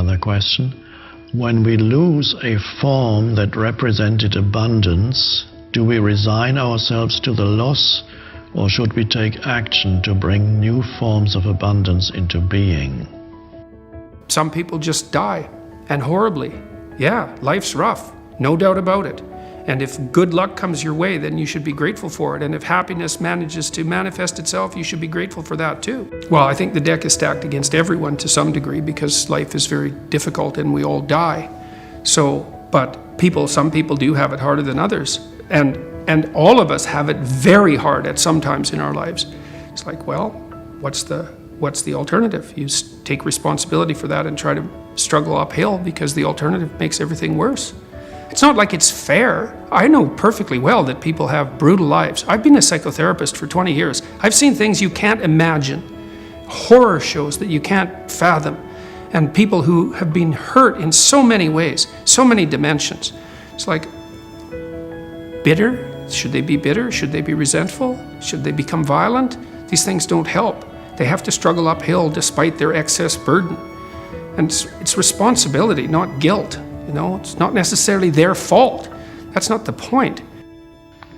another question. When we lose a form that represented abundance, do we resign ourselves to the loss, or should we take action to bring new forms of abundance into being? Some people just die, and horribly. Yeah, life's rough, no doubt about it. And if good luck comes your way, then you should be grateful for it. And if happiness manages to manifest itself, you should be grateful for that too. Well, I think the deck is stacked against everyone to some degree because life is very difficult and we all die. But some people do have it harder than others. And all of us have it very hard at some times in our lives. It's like, well, what's the alternative? You take responsibility for that and try to struggle uphill because the alternative makes everything worse. It's not like it's fair. I know perfectly well that people have brutal lives. I've been a psychotherapist for 20 years. I've seen things you can't imagine, horror shows that you can't fathom, and people who have been hurt in so many ways, so many dimensions. It's like, bitter? Should they be bitter? Should they be resentful? Should they become violent? These things don't help. They have to struggle uphill despite their excess burden. And it's responsibility, not guilt. It's not necessarily their fault. That's not the point.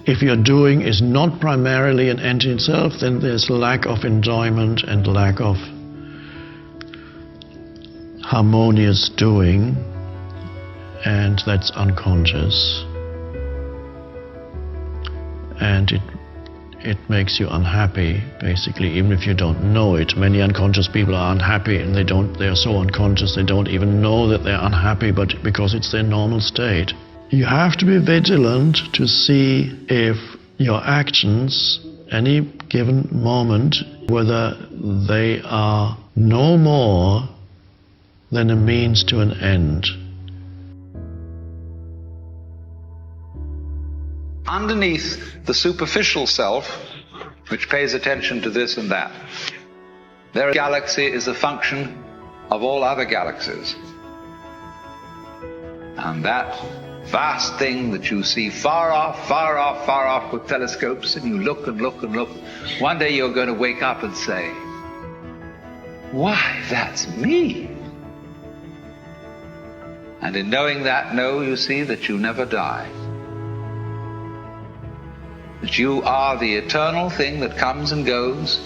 If your doing is not primarily an end in itself, then there's lack of enjoyment and lack of harmonious doing, and that's unconscious. And it makes you unhappy, basically, even if you don't know it. Many unconscious people are unhappy and they are so unconscious they don't even know that they're unhappy, but because it's their normal state. You have to be vigilant to see if your actions, any given moment, whether they are no more than a means to an end. Underneath the superficial self, which pays attention to this and that, their galaxy is a function of all other galaxies. And that vast thing that you see far off with telescopes, and you look and look and look, one day you're going to wake up and say, why, that's me. And in knowing that, you see that you never die. That you are the eternal thing that comes and goes,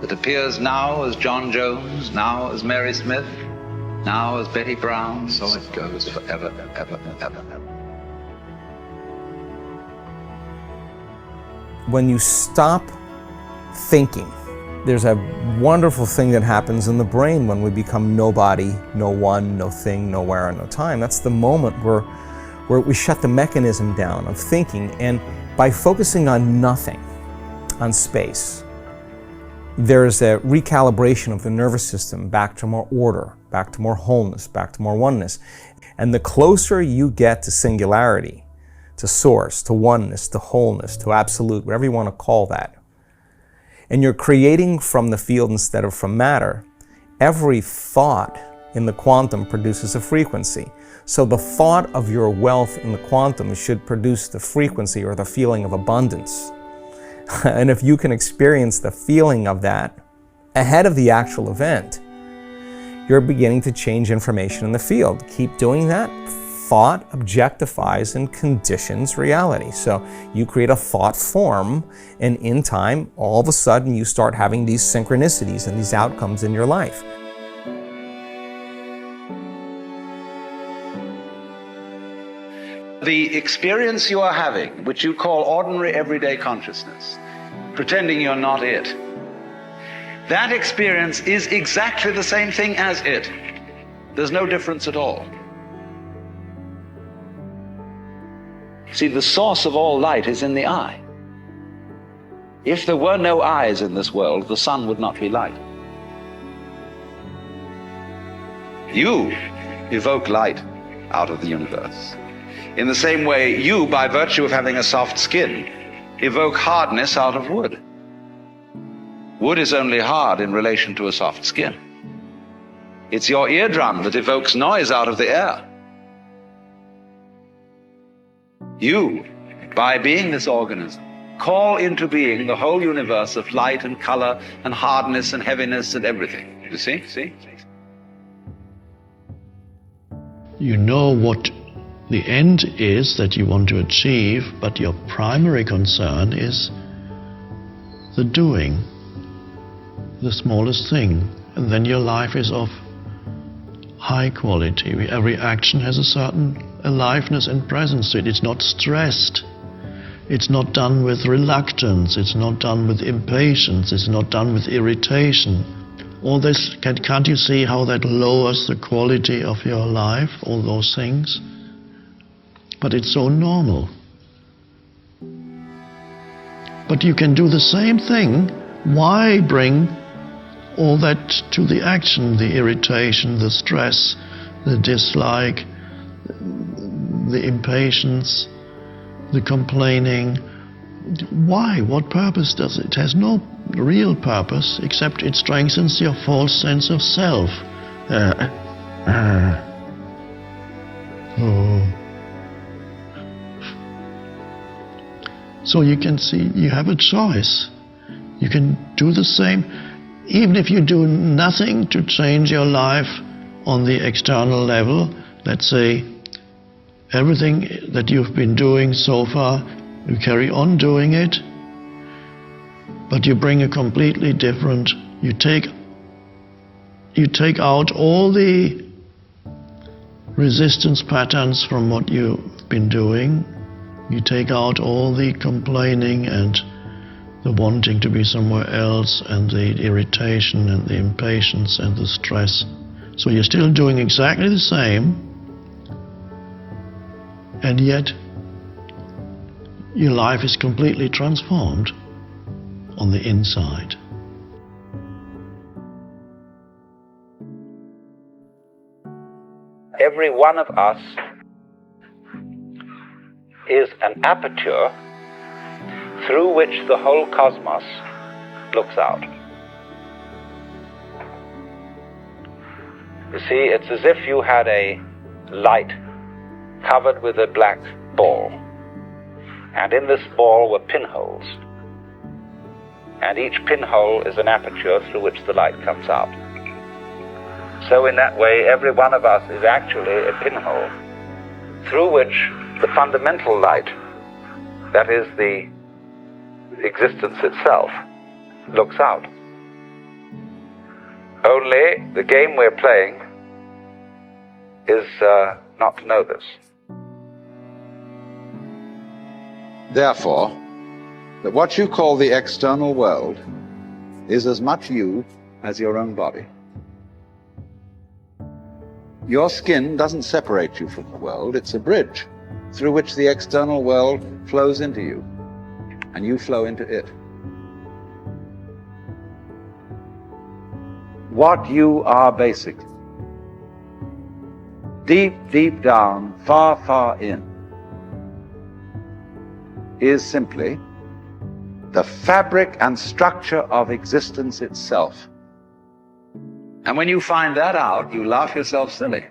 that appears now as John Jones, now as Mary Smith, now as Betty Brown, so it goes forever and ever and ever and ever. When you stop thinking, there's a wonderful thing that happens in the brain when we become nobody, no one, no thing, nowhere, no time. That's the moment where we shut the mechanism down of thinking, and by focusing on nothing, on space, there's a recalibration of the nervous system back to more order, back to more wholeness, back to more oneness. And the closer you get to singularity, to source, to oneness, to wholeness, to absolute, whatever you want to call that, and you're creating from the field instead of from matter, every thought in the quantum produces a frequency. So the thought of your wealth in the quantum should produce the frequency or the feeling of abundance. And if you can experience the feeling of that ahead of the actual event, you're beginning to change information in the field. Keep doing that. Thought objectifies and conditions reality. So you create a thought form, and in time, all of a sudden, you start having these synchronicities and these outcomes in your life. The experience you are having, which you call ordinary everyday consciousness, pretending you're not it, that experience is exactly the same thing as it. There's no difference at all. See, the source of all light is in the eye. If there were no eyes in this world, the sun would not be light. You evoke light out of the universe. In the same way, you, by virtue of having a soft skin, evoke hardness out of wood. Wood is only hard in relation to a soft skin. It's your eardrum that evokes noise out of the air. You, by being this organism, call into being the whole universe of light and color and hardness and heaviness and everything. You see? You know what the end is that you want to achieve, but your primary concern is the doing, the smallest thing, and then your life is of high quality. Every action has a certain aliveness and presence to it. It's not stressed. It's not done with reluctance. It's not done with impatience. It's not done with irritation. All this, can't you see how that lowers the quality of your life, all those things? But it's so normal. But you can do the same thing. Why bring all that to the action, the irritation, the stress, the dislike, the impatience, the complaining? Why? What purpose does it? It has no real purpose, except it strengthens your false sense of self. So you can see you have a choice. You can do the same. Even if you do nothing to change your life on the external level, let's say everything that you've been doing so far, you carry on doing it, but you bring a completely different, you take out all the resistance patterns from what you've been doing. You take out all the complaining and the wanting to be somewhere else and the irritation and the impatience and the stress. So you're still doing exactly the same, and yet your life is completely transformed on the inside. Every one of us is an aperture through which the whole cosmos looks out. You see, it's as if you had a light covered with a black ball, and in this ball were pinholes, and each pinhole is an aperture through which the light comes out. So in that way, every one of us is actually a pinhole through which the fundamental light, that is the existence itself, looks out. Only the game we're playing is not to know this. Therefore, that what you call the external world is as much you as your own body. Your skin doesn't separate you from the world, it's a bridge through which the external world flows into you, and you flow into it. What you are basically, deep, deep down, far, far in, is simply the fabric and structure of existence itself. And when you find that out, you laugh yourself silly.